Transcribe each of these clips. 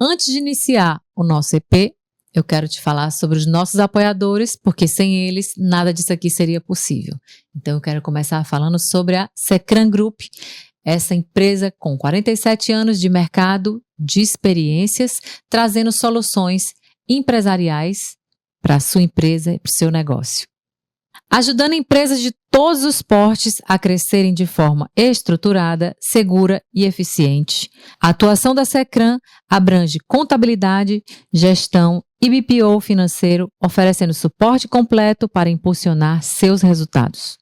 Antes de iniciar o nosso EP, eu quero te falar sobre os nossos apoiadores, porque sem eles nada disso aqui seria possível. Então eu quero começar falando sobre a Secran Group, essa empresa com 47 anos de mercado, de experiências, trazendo soluções empresariais para a sua empresa e para o seu negócio. Ajudando empresas de todos os portes a crescerem de forma estruturada, segura e eficiente. A atuação da Secran abrange contabilidade, gestão e BPO financeiro, oferecendo suporte completo para impulsionar seus resultados.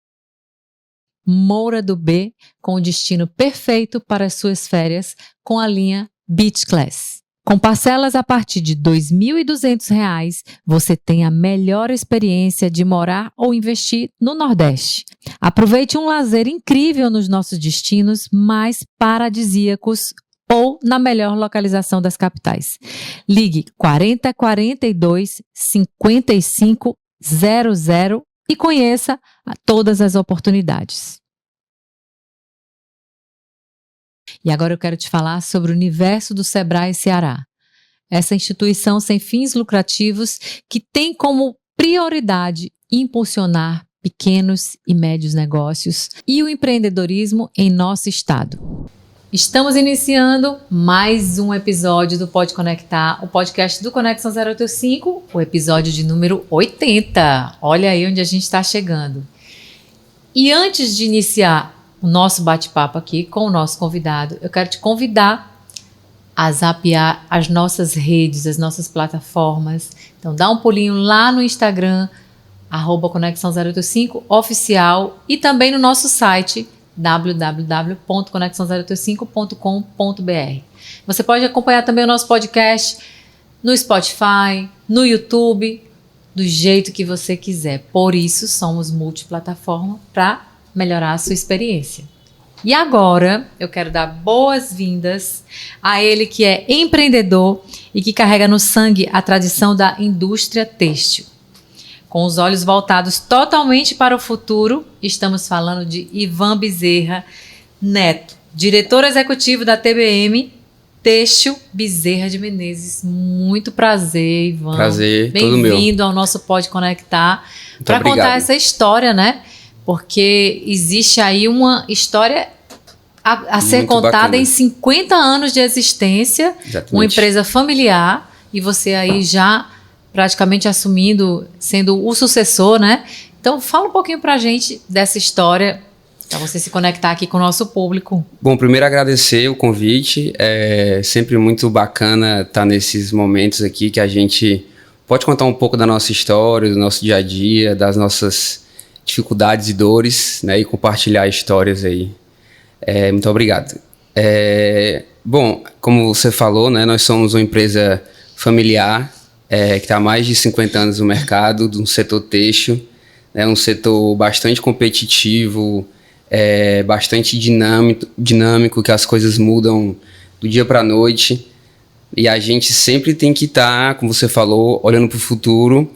Moura do B, com o destino perfeito para as suas férias, com a linha Beach Class. Com parcelas a partir de R$ 2.200, você tem a melhor experiência de morar ou investir no Nordeste. Aproveite um lazer incrível nos nossos destinos mais paradisíacos ou na melhor localização das capitais. Ligue 40 42 55 00 e conheça todas as oportunidades. E agora eu quero te falar sobre o universo do Sebrae Ceará. Essa instituição sem fins lucrativos que tem como prioridade impulsionar pequenos e médios negócios e o empreendedorismo em nosso estado. Estamos iniciando mais um episódio do Pode Conectar, o podcast do Conexão 085, o episódio de número 80. Olha aí onde a gente está chegando. E antes de iniciar o nosso bate-papo aqui com o nosso convidado, eu quero te convidar a zapear as nossas redes, as nossas plataformas. Então dá um pulinho lá no Instagram, @Conexão 085 oficial, e também no nosso site www.conexão085.com.br. Você pode acompanhar também o nosso podcast no Spotify, no YouTube, do jeito que você quiser. Por isso somos multiplataforma para melhorar a sua experiência. E agora eu quero dar boas-vindas a ele que é empreendedor e que carrega no sangue a tradição da indústria têxtil. Com os olhos voltados totalmente para o futuro, estamos falando de Ivan Bezerra Neto, diretor executivo da TBM Têxtil Bezerra de Menezes. Muito prazer, Ivan. Prazer, todo meu. Bem-vindo ao nosso Pode Conectar para contar essa história, né? Porque existe aí uma história a ser contada bacana. Em 50 anos de existência, exatamente. Uma empresa familiar, e você aí já praticamente assumindo, sendo o sucessor, né? Então, fala um pouquinho pra gente dessa história, para você se conectar aqui com o nosso público. Bom, primeiro agradecer o convite, é sempre muito bacana estar nesses momentos aqui que a gente pode contar um pouco da nossa história, do nosso dia a dia, das nossas dificuldades e dores, né, e compartilhar histórias aí. Muito obrigado. Bom, como você falou, né, nós somos uma empresa familiar que está há mais de 50 anos no mercado, de um setor têxtil, né, um setor bastante competitivo, bastante dinâmico, que as coisas mudam do dia para a noite, e a gente sempre tem que estar, como você falou, olhando para o futuro,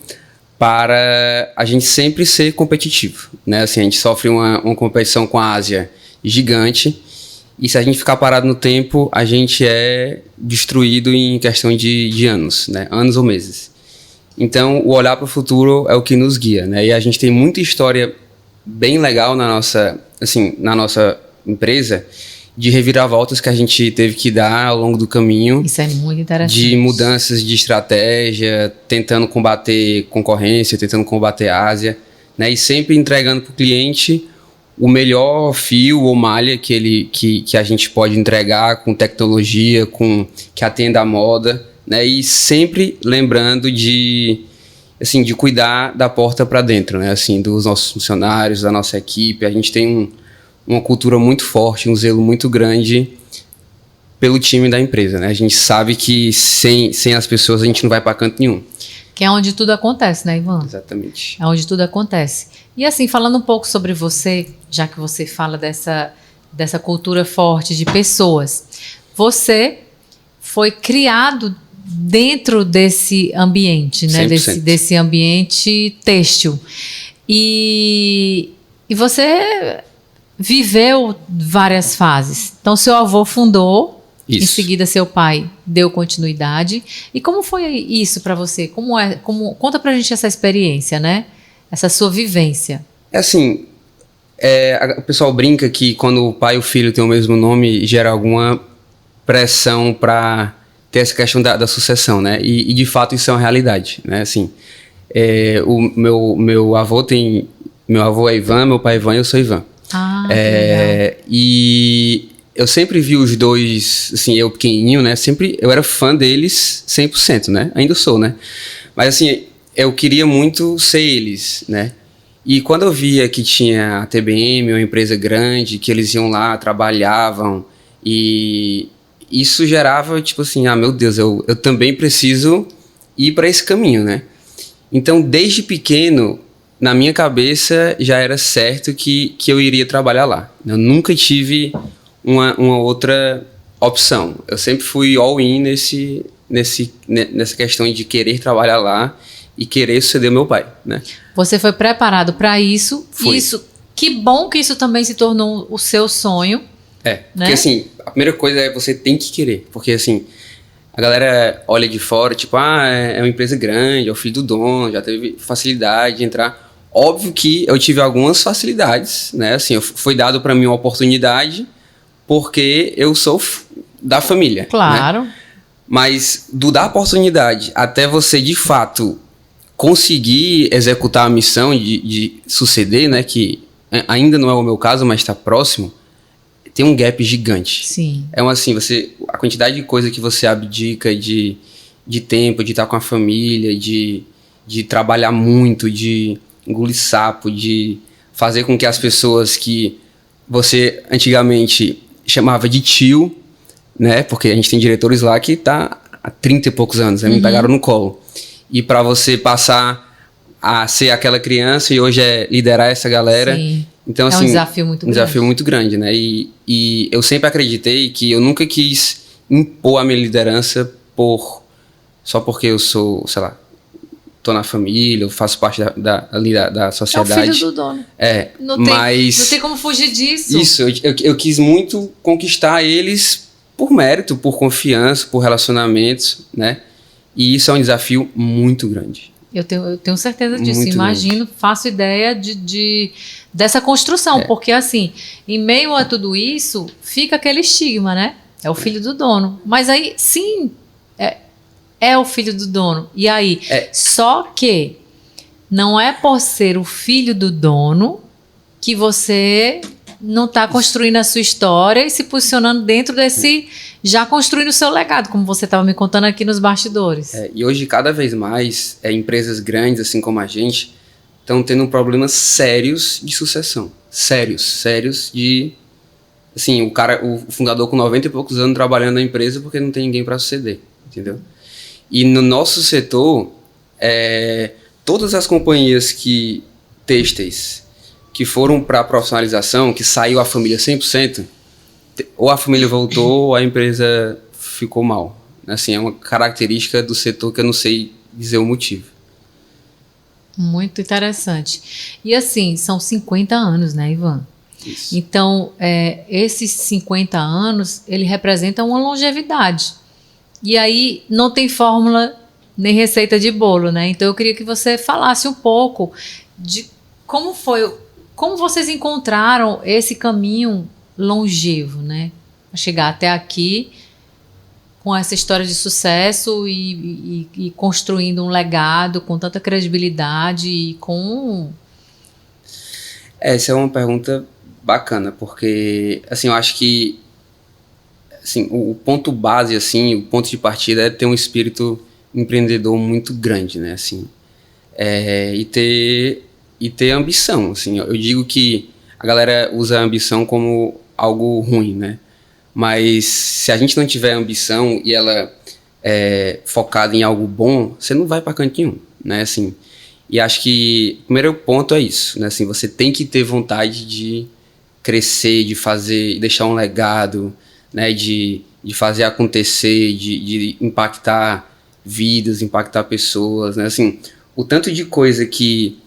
para a gente sempre ser competitivo, né? Assim, a gente sofre uma competição com a Ásia gigante, e se a gente ficar parado no tempo, a gente é destruído em questão de anos, né? Anos ou meses. Então, o olhar para o futuro é o que nos guia, né? E a gente tem muita história bem legal na nossa empresa, de reviravoltas que a gente teve que dar ao longo do caminho. Isso é muito interessante. De mudanças de estratégia, tentando combater concorrência, tentando combater a Ásia, né? E sempre entregando para o cliente o melhor fio ou malha que a gente pode entregar com tecnologia, que atenda à moda, né? E sempre lembrando de cuidar da porta para dentro, né? Assim, dos nossos funcionários, da nossa equipe. A gente tem uma cultura muito forte, um zelo muito grande pelo time da empresa, né? A gente sabe que sem as pessoas a gente não vai para canto nenhum. Que é onde tudo acontece, né, Ivan? Exatamente. É onde tudo acontece. E assim, falando um pouco sobre você, já que você fala dessa cultura forte de pessoas, você foi criado dentro desse ambiente, né? Desse ambiente têxtil. E você viveu várias fases. Então, seu avô fundou Em Isso. seguida, seu pai deu continuidade. E como foi isso para você? Conta pra gente essa experiência, né? Essa sua vivência. É assim, o pessoal brinca que quando o pai e o filho têm o mesmo nome, gera alguma pressão para ter essa questão da sucessão, né? E de fato isso é uma realidade, né? Assim, o meu avô é Ivan, meu pai é Ivan e eu sou Ivan. Ah, que legal. E eu sempre vi os dois, assim, eu pequenininho, né? Sempre eu era fã deles 100%, né? Ainda sou, né? Mas assim, eu queria muito ser eles, né? E quando eu via que tinha a TBM, uma empresa grande, que eles iam lá, trabalhavam, e isso gerava, tipo assim, meu Deus, eu também preciso ir para esse caminho, né? Então, desde pequeno, na minha cabeça, já era certo que eu iria trabalhar lá. Eu nunca tive uma outra opção. Eu sempre fui all-in nessa questão de querer trabalhar lá e querer suceder meu pai, né? Você foi preparado para isso. Fui. Que bom que isso também se tornou o seu sonho. Porque assim, a primeira coisa é você tem que querer. Porque assim, a galera olha de fora, tipo, é uma empresa grande, é o filho do dono, já teve facilidade de entrar. Óbvio que eu tive algumas facilidades, né? Assim, foi dado para mim uma oportunidade porque eu sou da família. Claro. Né? Mas do dar oportunidade até você, de fato, conseguir executar a missão de suceder, né? Que ainda não é o meu caso, mas está próximo, tem um gap gigante. Sim. Assim, a quantidade de coisa que você abdica de tempo, de estar com a família, de trabalhar muito, de engolir sapo, de fazer com que as pessoas que você antigamente chamava de tio, né? Porque a gente tem diretores lá que tá há 30 e poucos anos, né? Me pegaram no colo. E para você passar a ser aquela criança e hoje liderar essa galera. Sim. Então, assim, um desafio muito grande. Um desafio muito grande, né? E eu sempre acreditei que eu nunca quis impor a minha liderança só porque eu sou, sei lá, tô na família, eu faço parte da sociedade. É o filho do dono. Não tem como fugir disso. Isso, eu quis muito conquistar eles por mérito, por confiança, por relacionamentos, né? E isso é um desafio muito grande. Eu tenho certeza disso. Muito Imagino, grande. faço ideia dessa construção. Porque, assim, em meio a tudo isso, fica aquele estigma, né? É o filho do dono. Mas aí, sim, é o filho do dono. E aí, só que não é por ser o filho do dono que você não está construindo a sua história e se posicionando dentro desse... Já construindo o seu legado, como você estava me contando aqui nos bastidores. E hoje, cada vez mais, empresas grandes, assim como a gente, estão tendo problemas sérios de sucessão. Sérios de... Assim, o fundador com 90 e poucos anos trabalhando na empresa porque não tem ninguém para suceder, entendeu? E no nosso setor, todas as companhias têxteis que foram para a profissionalização, que saiu a família 100%, ou a família voltou ou a empresa ficou mal. Assim, é uma característica do setor que eu não sei dizer o motivo. Muito interessante. E assim, são 50 anos, né, Ivan? Isso. Então, esses 50 anos, ele representa uma longevidade. E aí, não tem fórmula nem receita de bolo, né? Então, eu queria que você falasse um pouco de como vocês encontraram esse caminho longevo, né? A chegar até aqui com essa história de sucesso e construindo um legado com tanta credibilidade e com... Essa é uma pergunta bacana, porque, assim, eu acho que assim, o ponto base, assim, o ponto de partida é ter um espírito empreendedor muito grande, né? Assim, e ter ambição, assim. Eu digo que a galera usa a ambição como algo ruim, né? Mas se a gente não tiver ambição e ela focada em algo bom, você não vai para canto nenhum, né? Assim, e acho que o primeiro ponto é isso, né? Assim, você tem que ter vontade de crescer, de fazer, deixar um legado, né? De fazer acontecer, de impactar vidas, impactar pessoas, né? Assim, o tanto de coisa que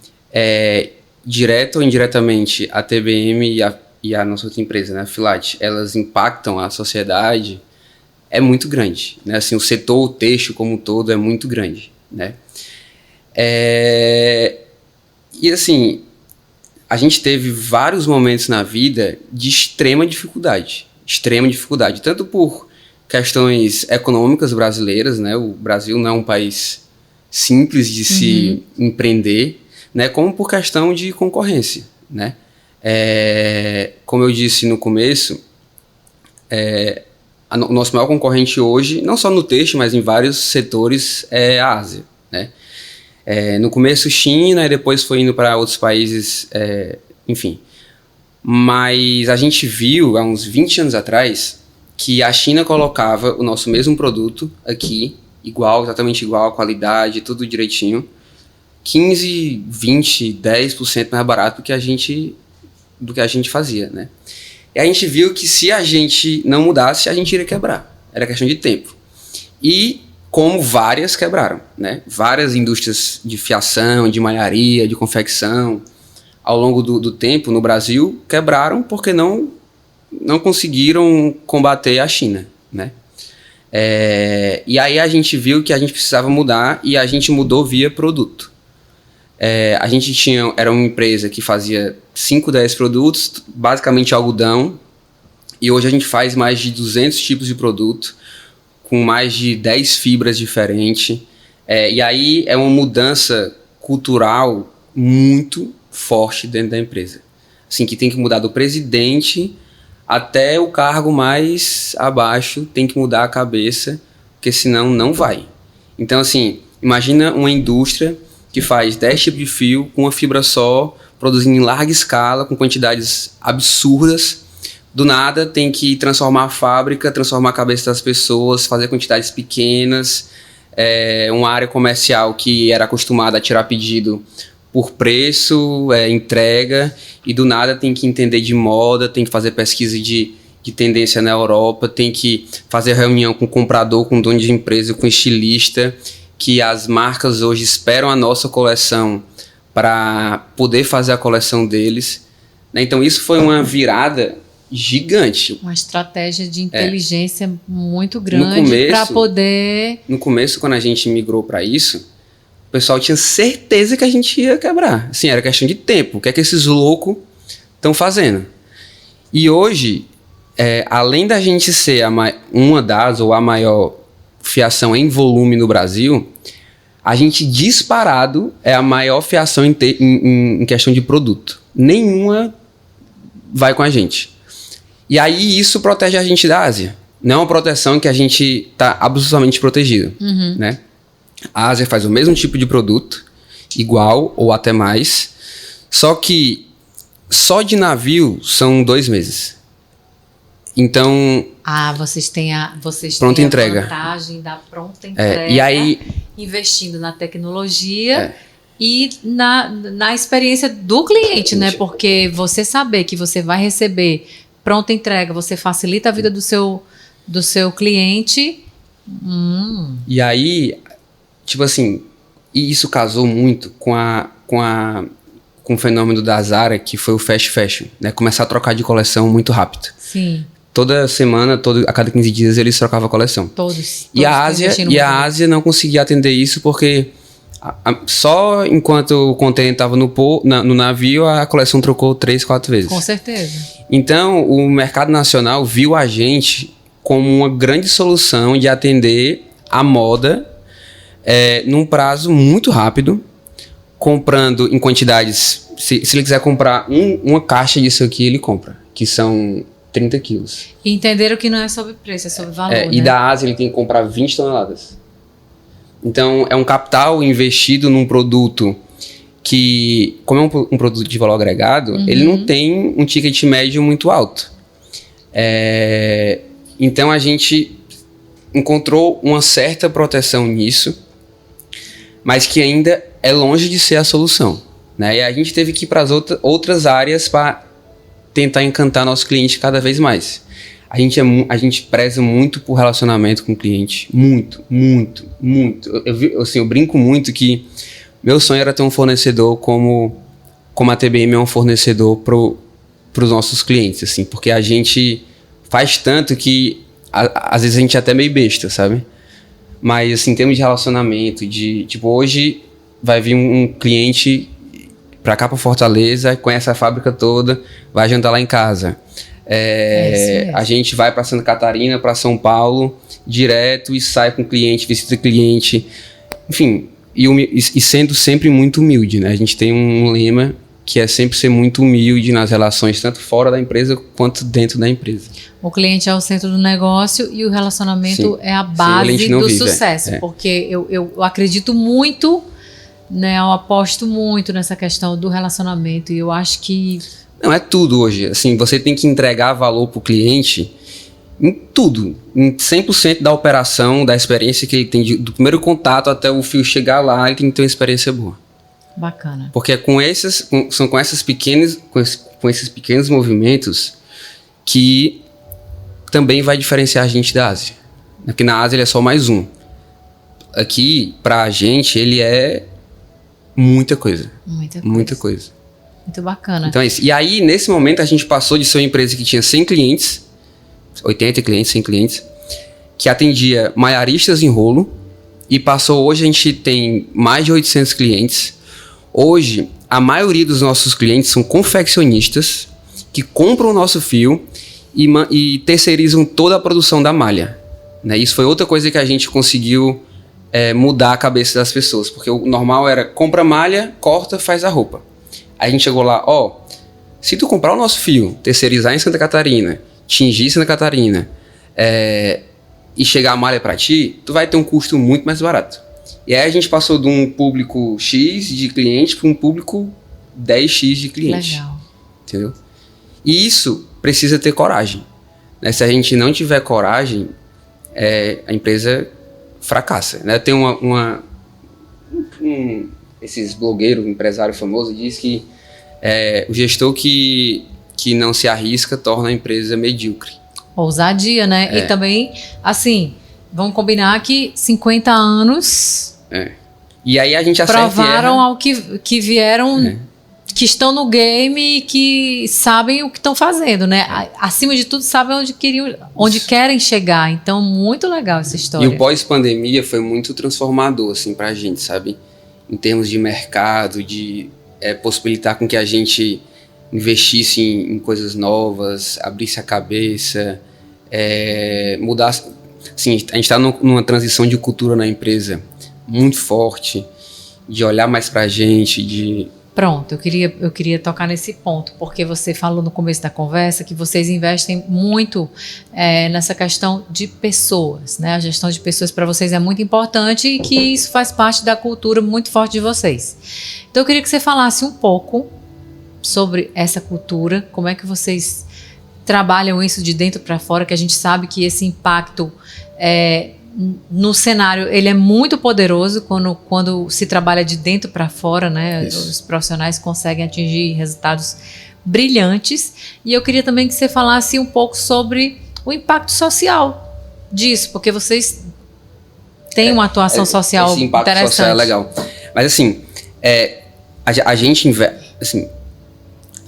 direto ou indiretamente a TBM e a nossa outra empresa, né, a Filat, elas impactam a sociedade, é muito grande, né? Assim, o setor têxtil como um todo é muito grande, né? E assim, a gente teve vários momentos na vida de extrema dificuldade, tanto por questões econômicas brasileiras, né? O Brasil não é um país simples de se empreender, né? Como por questão de concorrência, né? Como eu disse no começo, o nosso maior concorrente hoje, não só no têxtil, mas em vários setores, é a Ásia, né? No começo China, e depois foi indo para outros países, enfim. Mas a gente viu, há uns 20 anos atrás, que a China colocava o nosso mesmo produto aqui, exatamente igual, a qualidade, tudo direitinho, 15, 20, 10% mais barato do que a gente fazia, né? E a gente viu que se a gente não mudasse, a gente iria quebrar. Era questão de tempo. E como várias quebraram, né? Várias indústrias de fiação, de malharia, de confecção, ao longo do tempo no Brasil, quebraram porque não conseguiram combater a China, né? E aí a gente viu que a gente precisava mudar e a gente mudou via produto. A gente era uma empresa que fazia 5, 10 produtos, basicamente algodão, e hoje a gente faz mais de 200 tipos de produto, com mais de 10 fibras diferentes. E aí é uma mudança cultural muito forte dentro da empresa. Assim, que tem que mudar do presidente até o cargo mais abaixo, tem que mudar a cabeça, porque senão não vai. Então, assim, imagina uma indústria que faz 10 tipos de fio com uma fibra só, produzindo em larga escala, com quantidades absurdas. Do nada tem que transformar a fábrica, transformar a cabeça das pessoas, fazer quantidades pequenas, uma área comercial que era acostumada a tirar pedido por preço, entrega, e do nada tem que entender de moda, tem que fazer pesquisa de tendência na Europa, tem que fazer reunião com o comprador, com o dono de empresa, com o estilista, que as marcas hoje esperam a nossa coleção para poder fazer a coleção deles, né? Então isso foi uma virada gigante. Uma estratégia de inteligência muito grande para poder... No começo, quando a gente migrou para isso, o pessoal tinha certeza que a gente ia quebrar. Assim, era questão de tempo. O que é que esses loucos estão fazendo? E hoje, além da gente ser uma das ou a maior fiação em volume no Brasil, a gente disparado é a maior fiação em questão de produto. Nenhuma vai com a gente. E aí isso protege a gente da Ásia. Não é uma proteção que a gente está absolutamente protegido, né? A Ásia faz o mesmo tipo de produto, igual ou até mais, só que só de navio são 2 meses. Então... vocês têm a vantagem da pronta entrega, e aí, investindo na tecnologia e na experiência do cliente, né? Porque você saber que você vai receber pronta entrega, você facilita a vida do seu cliente. E aí, tipo assim, e isso casou muito com o fenômeno da Zara, que foi o fast fashion, né? Começar a trocar de coleção muito rápido. Sim. Toda semana, a cada 15 dias, eles trocavam a coleção. Todos e a Ásia não conseguia atender isso porque só enquanto o container estava no navio, a coleção trocou 3, 4 vezes. Com certeza. Então, o mercado nacional viu a gente como uma grande solução de atender a moda num prazo muito rápido, comprando em quantidades... Se ele quiser comprar uma caixa disso aqui, ele compra, que são 30 quilos. E entenderam que não é sobre preço, é sobre valor, né? E da Ásia ele tem que comprar 20 toneladas. Então, é um capital investido num produto que, como é um produto de valor agregado, ele não tem um ticket médio muito alto. Então, a gente encontrou uma certa proteção nisso, mas que ainda é longe de ser a solução, né? E a gente teve que ir para as outras áreas para tentar encantar nosso cliente cada vez mais. A gente preza muito por relacionamento com o cliente. Muito, muito, muito. Eu brinco muito que meu sonho era ter um fornecedor como a TBM é um fornecedor para os nossos clientes, assim, porque a gente faz tanto que às vezes a gente é até meio besta, sabe? Mas, assim, em termos de relacionamento, tipo, hoje vai vir um cliente pra cá, pra Fortaleza, conhece a fábrica toda, vai jantar lá em casa. A gente vai pra Santa Catarina, pra São Paulo, direto, e sai com o cliente, visita cliente, enfim, e sendo sempre muito humilde, né? A gente tem um lema que é sempre ser muito humilde nas relações, tanto fora da empresa quanto dentro da empresa. O cliente é o centro do negócio e o relacionamento é a base do sucesso, porque eu acredito muito, né, eu aposto muito nessa questão do relacionamento e eu acho que... Não, é tudo hoje. Assim, você tem que entregar valor para o cliente em tudo, em 100% da operação, da experiência que ele tem, do primeiro contato até o fio chegar lá, ele tem que ter uma experiência boa. Bacana. Porque são com esses pequenos movimentos que também vai diferenciar a gente da Ásia. Aqui na Ásia ele é só mais um. Aqui, pra gente, ele é muita coisa. Muita coisa. Muito bacana. Então é isso. E aí, nesse momento, a gente passou de ser uma empresa que tinha 100 clientes, 80 clientes, 100 clientes, que atendia malharistas em rolo, e hoje a gente tem mais de 800 clientes. Hoje, a maioria dos nossos clientes são confeccionistas que compram o nosso fio e terceirizam toda a produção da malha. Né? Isso foi outra coisa que a gente conseguiu mudar a cabeça das pessoas, porque o normal era compra malha, corta, faz a roupa. Aí a gente chegou lá, se tu comprar o nosso fio, terceirizar em Santa Catarina, tingir Santa Catarina e chegar a malha para ti, tu vai ter um custo muito mais barato. E aí a gente passou de um público X de clientes para um público 10X de clientes. Legal. Entendeu? E isso precisa ter coragem. Né? Se a gente não tiver coragem, a empresa fracassa. Né? Tem esses blogueiros, empresário famoso, diz que o gestor que não se arrisca torna a empresa medíocre. Ousadia, né? E também, assim, vamos combinar que 50 anos... E aí a gente provaram ao que vieram, que estão no game e que sabem o que estão fazendo, né? Acima de tudo, sabem onde querem chegar. Então, muito legal essa história. E o pós-pandemia foi muito transformador, assim, pra gente, sabe? Em termos de mercado, de possibilitar com que a gente investisse em coisas novas, abrisse a cabeça, mudasse... Assim, a gente está numa transição de cultura na empresa muito forte, de olhar mais pra gente, Pronto, eu queria tocar nesse ponto, porque você falou no começo da conversa que vocês investem muito nessa questão de pessoas, né? A gestão de pessoas para vocês é muito importante e que isso faz parte da cultura muito forte de vocês. Então eu queria que você falasse um pouco sobre essa cultura, como é que vocês trabalham isso de dentro para fora, que a gente sabe que esse impacto no cenário, ele é muito poderoso quando se trabalha de dentro para fora, né? Isso. Os profissionais conseguem atingir resultados brilhantes. E eu queria também que você falasse um pouco sobre o impacto social disso, porque vocês têm uma atuação social esse impacto interessante. Social é legal. Mas assim,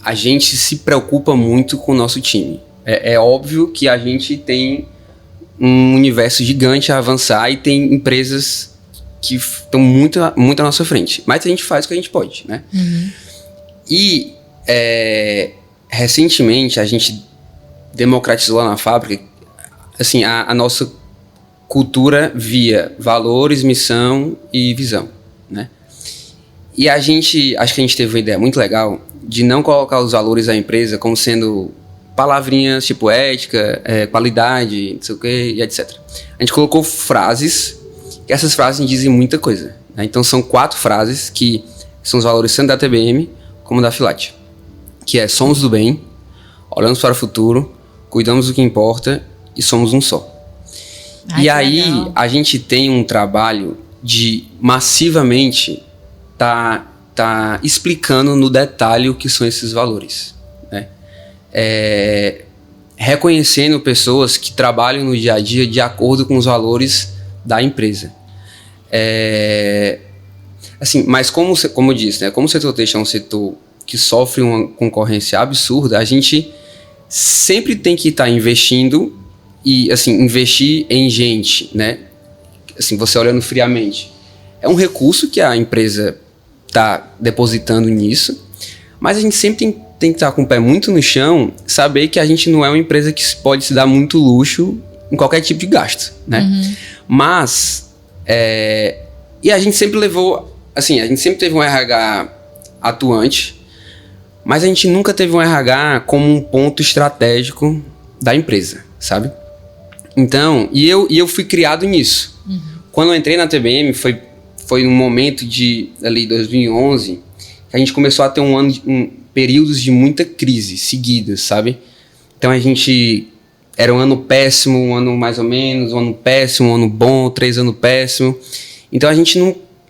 a gente se preocupa muito com o nosso time. É óbvio que a gente tem um universo gigante a avançar e tem empresas que estão muito à nossa frente. Mas a gente faz o que a gente pode, né? Uhum. E recentemente a gente democratizou lá na fábrica assim, a nossa cultura via valores, missão e visão, né? E acho que a gente teve uma ideia muito legal de não colocar os valores da empresa como sendo palavrinhas tipo ética, qualidade, não sei o que, e etc. A gente colocou frases, e essas frases dizem muita coisa. Né? Então são 4 frases que são os valores tanto da TBM como da Filat. Que somos do bem, olhamos para o futuro, cuidamos do que importa e somos um só. E aí legal. A gente tem um trabalho de massivamente tá explicando no detalhe o que são esses valores. Né? Reconhecendo pessoas que trabalham no dia a dia de acordo com os valores da empresa. Assim, mas como eu disse, né, como o setor têxtil é um setor que sofre uma concorrência absurda, a gente sempre tem que estar investindo e assim, investir em gente, né? Assim, você olhando friamente, é um recurso que a empresa está depositando nisso, mas a gente sempre tem que estar com o pé muito no chão, saber que a gente não é uma empresa que pode se dar muito luxo em qualquer tipo de gasto, né? Mas, e a gente sempre levou, assim, a gente sempre teve um RH atuante, mas a gente nunca teve um RH como um ponto estratégico da empresa, sabe? Então, e eu fui criado nisso. Quando eu entrei na TBM, foi um momento de, ali, 2011, que a gente começou a ter períodos de muita crise seguidas, sabe? Então a gente... Era um ano péssimo, um ano mais ou menos, um ano péssimo, um ano bom, 3 anos péssimo. Então a gente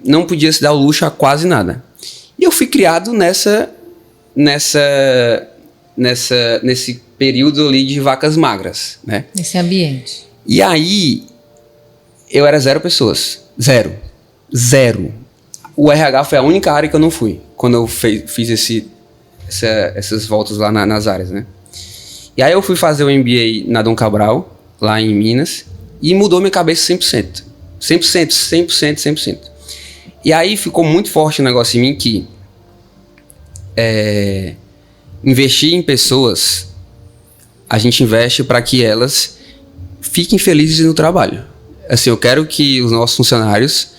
não podia se dar o luxo a quase nada. E eu fui criado nesse período ali de vacas magras, né? Nesse ambiente. E aí, eu era 0 pessoas. Zero. O RH foi a única área que eu não fui, quando eu fiz essas voltas lá nas áreas, né? E aí eu fui fazer o MBA na Dom Cabral, lá em Minas, e mudou minha cabeça 100%. 100%. E aí ficou muito forte o negócio em mim que investir em pessoas, a gente investe para que elas fiquem felizes no trabalho. Assim, eu quero que os nossos funcionários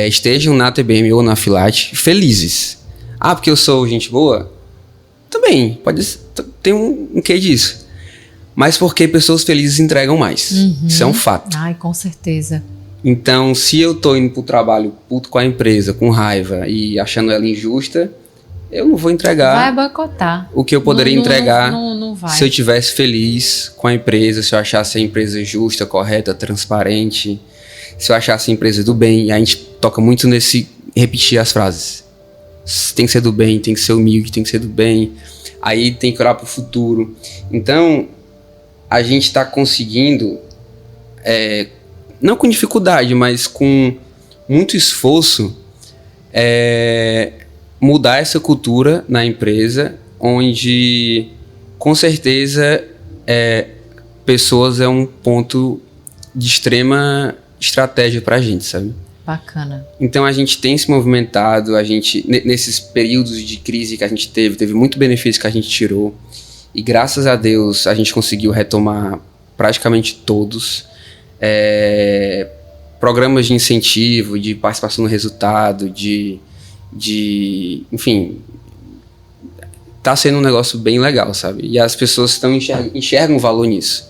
estejam na TBM ou na Filat felizes. Ah, porque eu sou gente boa? Também, pode ter um quê disso. Mas porque pessoas felizes entregam mais. Isso é um fato. Ai, com certeza. Então, se eu tô indo pro trabalho puto com a empresa, com raiva e achando ela injusta, eu não vou entregar... Vai boicotar. O que eu poderia entregar não vai. Se eu estivesse feliz com a empresa, se eu achasse a empresa justa, correta, transparente, se eu achasse a empresa do bem. E a gente toca muito nesse repetir as frases. Tem que ser do bem, tem que ser humilde, tem que ser do bem. Aí tem que olhar pro futuro. Então, a gente está conseguindo, não com dificuldade, mas com muito esforço, mudar essa cultura na empresa, onde, com certeza, pessoas é um ponto de extrema estratégia pra gente, sabe? Bacana. Então a gente tem se movimentado, nesses períodos de crise que a gente teve muito benefício que a gente tirou, e graças a Deus a gente conseguiu retomar praticamente todos. Programas de incentivo, de participação no resultado, enfim, tá sendo um negócio bem legal, sabe? E as pessoas enxergam o valor nisso.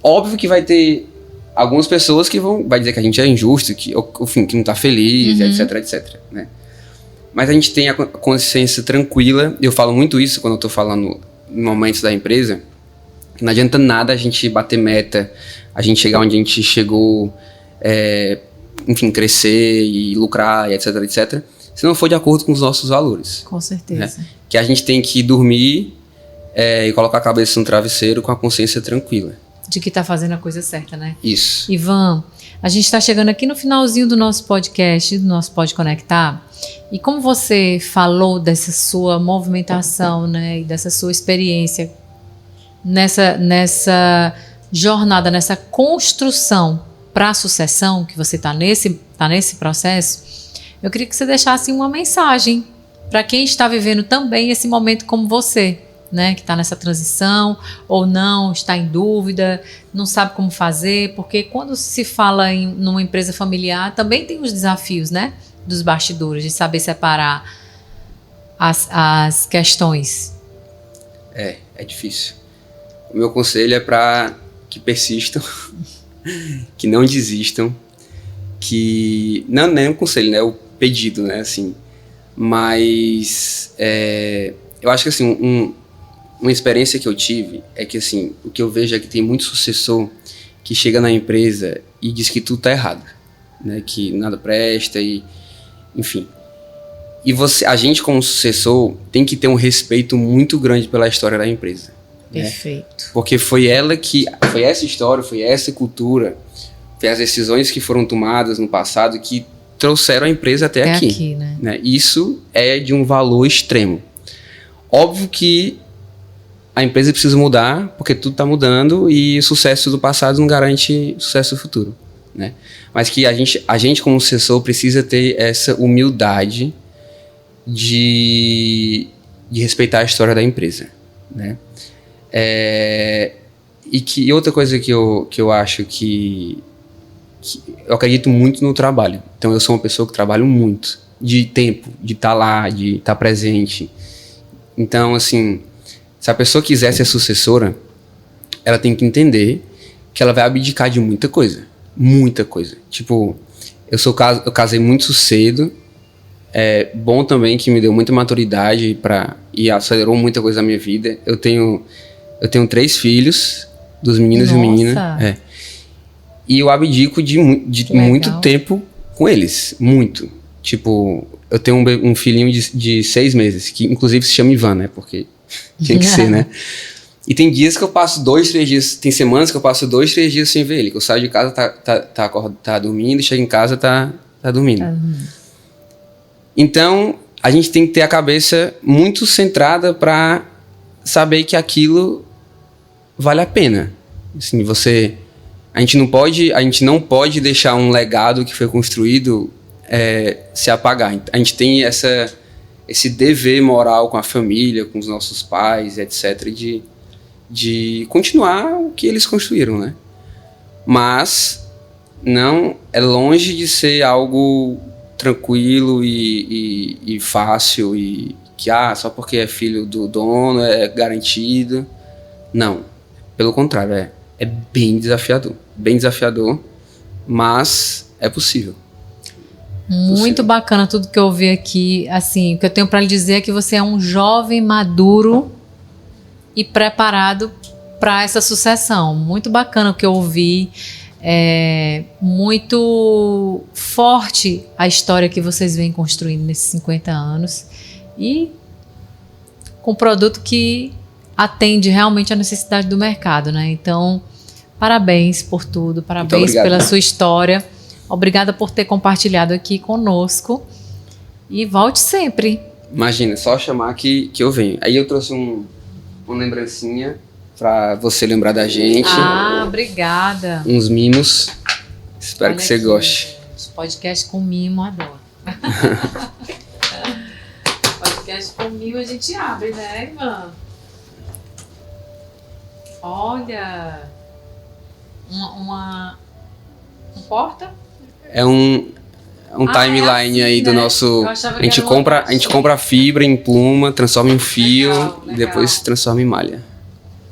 Óbvio que vai ter algumas pessoas que vai dizer que a gente é injusto, que não tá feliz, etc, né? Mas a gente tem a consciência tranquila, e eu falo muito isso quando eu tô falando em momentos da empresa, que não adianta nada a gente bater meta, a gente chegar onde a gente chegou, enfim, crescer e lucrar, etc, se não for de acordo com os nossos valores. Com certeza. Né? Que a gente tem que dormir e colocar a cabeça no travesseiro com a consciência tranquila. De que tá fazendo a coisa certa, né? Isso. Ivan, a gente está chegando aqui no finalzinho do nosso podcast, do nosso Pode Conectar. E como você falou dessa sua movimentação, né, e dessa sua experiência nessa jornada, nessa construção para a sucessão, que você tá nesse processo, eu queria que você deixasse uma mensagem para quem está vivendo também esse momento como você, né, que está nessa transição ou não, está em dúvida, não sabe como fazer, porque quando se fala numa empresa familiar, também tem os desafios, né, dos bastidores, de saber separar as questões. É difícil. O meu conselho é para que persistam, que não desistam, que... Não é um conselho, né, é o pedido, né, assim. Mas eu acho que, assim, uma experiência que eu tive é que, assim, o que eu vejo é que tem muito sucessor que chega na empresa e diz que tudo tá errado, né, que nada presta e, enfim. E a gente como sucessor tem que ter um respeito muito grande pela história da empresa. Perfeito. Né? Porque foi essa história, foi essa cultura, foi as decisões que foram tomadas no passado que trouxeram a empresa até aqui, né? Isso é de um valor extremo. Óbvio que a empresa precisa mudar, porque tudo está mudando e o sucesso do passado não garante o sucesso do futuro, né? Mas que a gente como sucessor precisa ter essa humildade de respeitar a história da empresa, né? E outra coisa que eu acho que eu acredito muito no trabalho. Então eu sou uma pessoa que trabalho muito, de tempo, de estar lá, de estar presente. Então, assim, se a pessoa quiser ser sucessora, ela tem que entender que ela vai abdicar de muita coisa. Muita coisa. Tipo, eu casei muito cedo. É bom também que me deu muita maturidade e acelerou muita coisa na minha vida. Eu tenho 3 filhos, dos meninos e meninas. E eu abdico de muito tempo com eles. Muito. Tipo, eu tenho um filhinho de 6 meses, que inclusive se chama Ivan, né? Porque tinha que ser, né? E tem dias que eu passo 2, 3 dias... Tem semanas que eu passo 2, 3 dias sem ver ele. Que eu saio de casa, tá dormindo, chego em casa, tá dormindo. Então, a gente tem que ter a cabeça muito centrada para saber que aquilo vale a pena. Assim, a gente não pode deixar um legado que foi construído se apagar. A gente tem esse dever moral com a família, com os nossos pais, etc., de continuar o que eles construíram, né? Mas não é longe de ser algo tranquilo e fácil e que só porque é filho do dono é garantido. Não, pelo contrário, é bem desafiador, mas é possível. Muito bacana tudo que eu ouvi aqui. Assim, o que eu tenho para lhe dizer é que você é um jovem maduro e preparado para essa sucessão. Muito bacana o que eu ouvi. Muito forte a história que vocês vêm construindo nesses 50 anos e com um produto que atende realmente à necessidade do mercado, né? Então, parabéns por tudo, parabéns pela sua história. Obrigada por ter compartilhado aqui conosco e volte sempre. Imagina, só chamar que eu venho. Aí eu trouxe uma lembrancinha para você lembrar da gente. Obrigada. Uns mimos. Espero que você goste. Os podcasts com mimo, adoro. Podcast com mimo a gente abre, né, irmã? Olha, uma porta? É um timeline aí do nosso. A gente compra fibra em pluma, transforma em fio e depois transforma em malha.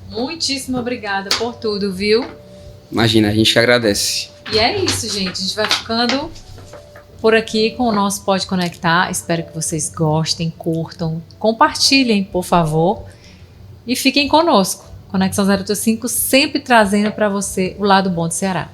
Muitíssimo obrigada por tudo, viu? Imagina, a gente que agradece. E é isso, gente. A gente vai ficando por aqui com o nosso Pode Conectar. Espero que vocês gostem, curtam, compartilhem, por favor. E fiquem conosco. Conexão 085 sempre trazendo para você o lado bom do Ceará.